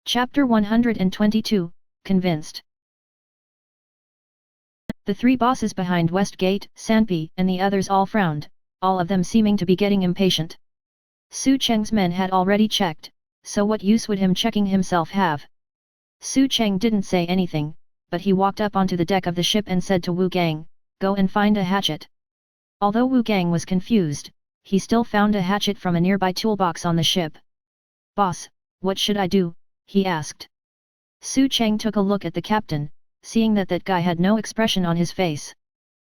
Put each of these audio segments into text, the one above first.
Chapter 122, Convinced. The three bosses behind Westgate, Sanpi, and the others all frowned, all of them seeming to be getting impatient. Su Cheng's men had already checked, so what use would him checking himself have? Su Cheng didn't say anything, but he walked up onto the deck of the ship and said to Wu Gang, "Go and find a hatchet." Although Wu Gang was confused, he still found a hatchet from a nearby toolbox on the ship. "Boss, what should I do?" he asked. Su Cheng took a look at the captain, seeing that guy had no expression on his face.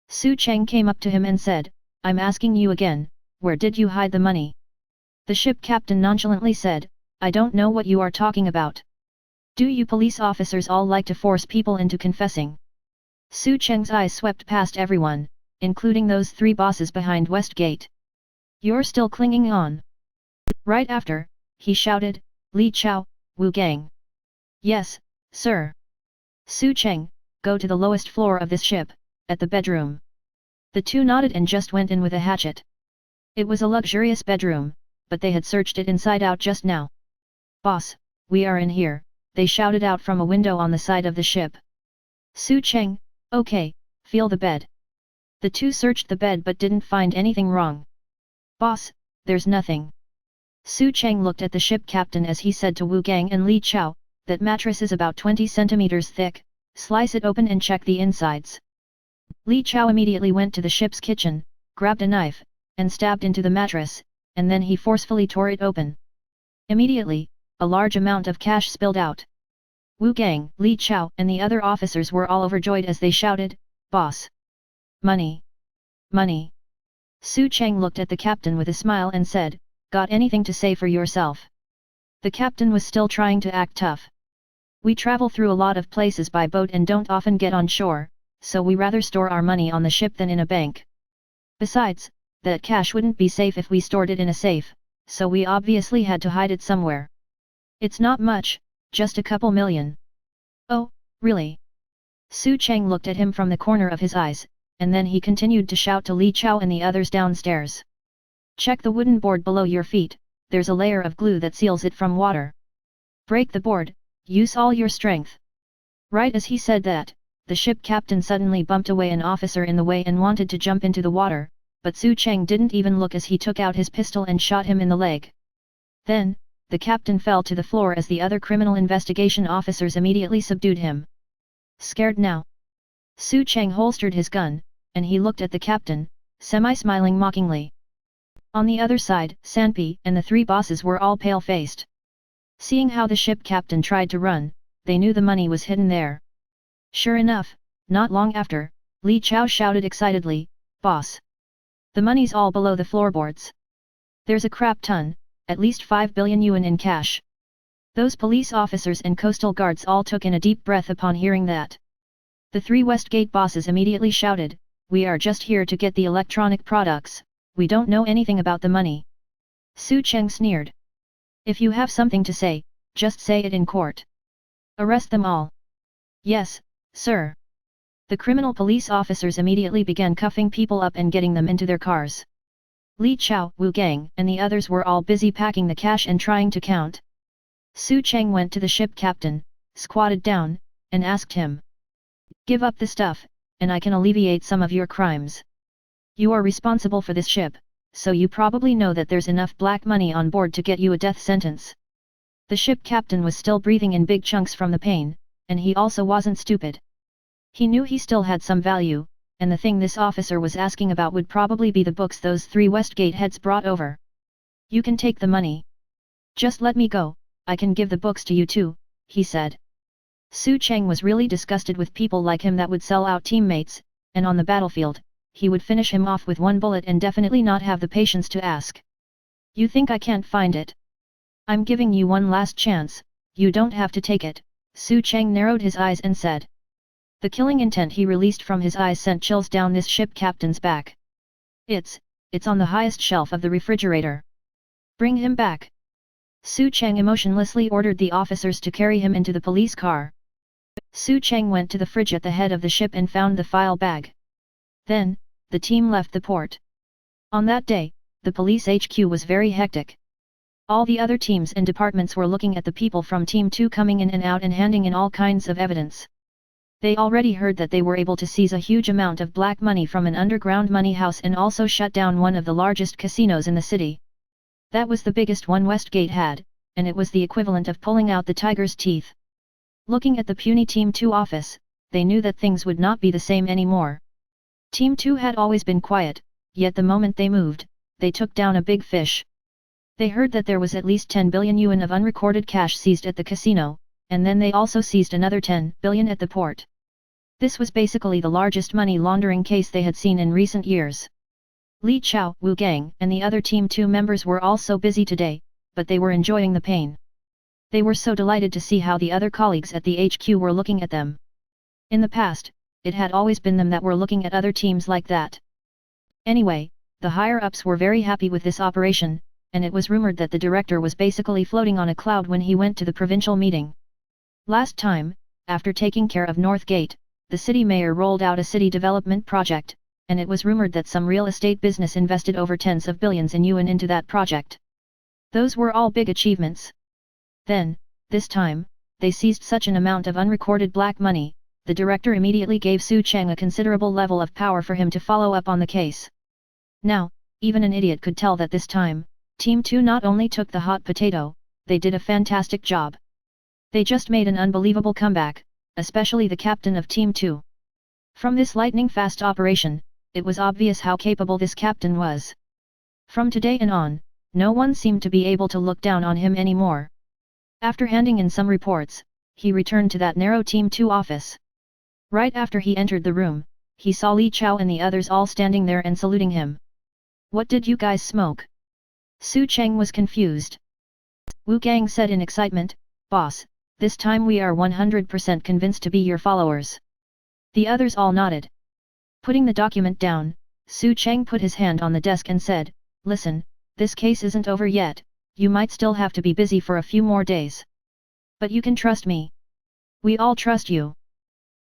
Su Cheng came up to him and said, "I'm asking you again, where did you hide the money?" The ship captain nonchalantly said, "I don't know what you are talking about. Do you police officers all like to force people into confessing?" Su Cheng's eyes swept past everyone, including those three bosses behind Westgate. "You're still clinging on?" Right after, he shouted, "Li Chao, Wu Gang." "Yes, sir." "Su Cheng, go to the lowest floor of this ship, at the bedroom." The two nodded and just went in with a hatchet. It was a luxurious bedroom, but they had searched it inside out just now. "Boss, we are in here," they shouted out from a window on the side of the ship. Su Cheng, "Okay, feel the bed." The two searched the bed but didn't find anything wrong. "Boss, there's nothing." Su Cheng looked at the ship captain as he said to Wu Gang and Li Chao, "That mattress is about 20 centimeters thick, slice it open and check the insides." Li Chao immediately went to the ship's kitchen, grabbed a knife, and stabbed into the mattress, and then he forcefully tore it open. Immediately, a large amount of cash spilled out. Wu Gang, Li Chao and the other officers were all overjoyed as they shouted, "Boss! Money! Money!" Su Cheng looked at the captain with a smile and said, "Got anything to say for yourself?" The captain was still trying to act tough. "We travel through a lot of places by boat and don't often get on shore, so we rather store our money on the ship than in a bank. Besides, that cash wouldn't be safe if we stored it in a safe, so we obviously had to hide it somewhere. It's not much, just a couple million." "Oh, really?" Su Cheng looked at him from the corner of his eyes, and then he continued to shout to Li Chao and the others downstairs. "Check the wooden board below your feet, there's a layer of glue that seals it from water. Break the board, use all your strength." Right as he said that, the ship captain suddenly bumped away an officer in the way and wanted to jump into the water, but Su Cheng didn't even look as he took out his pistol and shot him in the leg. Then, the captain fell to the floor as the other criminal investigation officers immediately subdued him. "Scared now?" Su Cheng holstered his gun, and he looked at the captain, semi-smiling mockingly. On the other side, Sanpi and the three bosses were all pale-faced. Seeing how the ship captain tried to run, they knew the money was hidden there. Sure enough, not long after, Li Chao shouted excitedly, "Boss! The money's all below the floorboards. There's a crap ton, at least 5 billion yuan in cash." Those police officers and coastal guards all took in a deep breath upon hearing that. The three Westgate bosses immediately shouted, "We are just here to get the electronic products, we don't know anything about the money." Su Cheng sneered. "If you have something to say, just say it in court. Arrest them all." "Yes, sir." The criminal police officers immediately began cuffing people up and getting them into their cars. Li Chao, Wu Gang and the others were all busy packing the cash and trying to count. Su Cheng went to the ship captain, squatted down, and asked him, "Give up the stuff, and I can alleviate some of your crimes. You are responsible for this ship, so you probably know that there's enough black money on board to get you a death sentence." The ship captain was still breathing in big chunks from the pain, and he also wasn't stupid. He knew he still had some value, and the thing this officer was asking about would probably be the books those three Westgate heads brought over. "You can take the money. Just let me go, I can give the books to you too," he said. Su Cheng was really disgusted with people like him that would sell out teammates, and on the battlefield, he would finish him off with one bullet and definitely not have the patience to ask. "You think I can't find it? I'm giving you one last chance, you don't have to take it," Su Cheng narrowed his eyes and said. The killing intent he released from his eyes sent chills down this ship captain's back. It's on the highest shelf of the refrigerator. Bring him back." Su Cheng emotionlessly ordered the officers to carry him into the police car. Su Cheng went to the fridge at the head of the ship and found the file bag. Then, the team left the port. On that day, the police HQ was very hectic. All the other teams and departments were looking at the people from Team 2 coming in and out and handing in all kinds of evidence. They already heard that they were able to seize a huge amount of black money from an underground money house and also shut down one of the largest casinos in the city. That was the biggest one Westgate had, and it was the equivalent of pulling out the tiger's teeth. Looking at the puny Team 2 office, they knew that things would not be the same anymore. Team 2 had always been quiet, yet the moment they moved, they took down a big fish. They heard that there was at least 10 billion yuan of unrecorded cash seized at the casino, and then they also seized another 10 billion at the port. This was basically the largest money laundering case they had seen in recent years. Li Chao, Wu Gang, and the other Team 2 members were all so busy today, but they were enjoying the pain. They were so delighted to see how the other colleagues at the HQ were looking at them. In the past, it had always been them that were looking at other teams like that. Anyway, the higher-ups were very happy with this operation, and it was rumored that the director was basically floating on a cloud when he went to the provincial meeting. Last time, after taking care of North Gate, the city mayor rolled out a city development project, and it was rumored that some real estate business invested over tens of billions in yuan into that project. Those were all big achievements. Then, this time, they seized such an amount of unrecorded black money, the director immediately gave Su Cheng a considerable level of power for him to follow up on the case. Now, even an idiot could tell that this time, Team 2 not only took the hot potato, they did a fantastic job. They just made an unbelievable comeback, especially the captain of Team 2. From this lightning-fast operation, it was obvious how capable this captain was. From today on, no one seemed to be able to look down on him anymore. After handing in some reports, he returned to that narrow Team 2 office. Right after he entered the room, he saw Li Chao and the others all standing there and saluting him. "What did you guys smoke?" Su Cheng was confused. Wu Gang said in excitement, "Boss, this time we are 100% convinced to be your followers." The others all nodded. Putting the document down, Su Cheng put his hand on the desk and said, "Listen, this case isn't over yet, you might still have to be busy for a few more days. But you can trust me. We all trust you."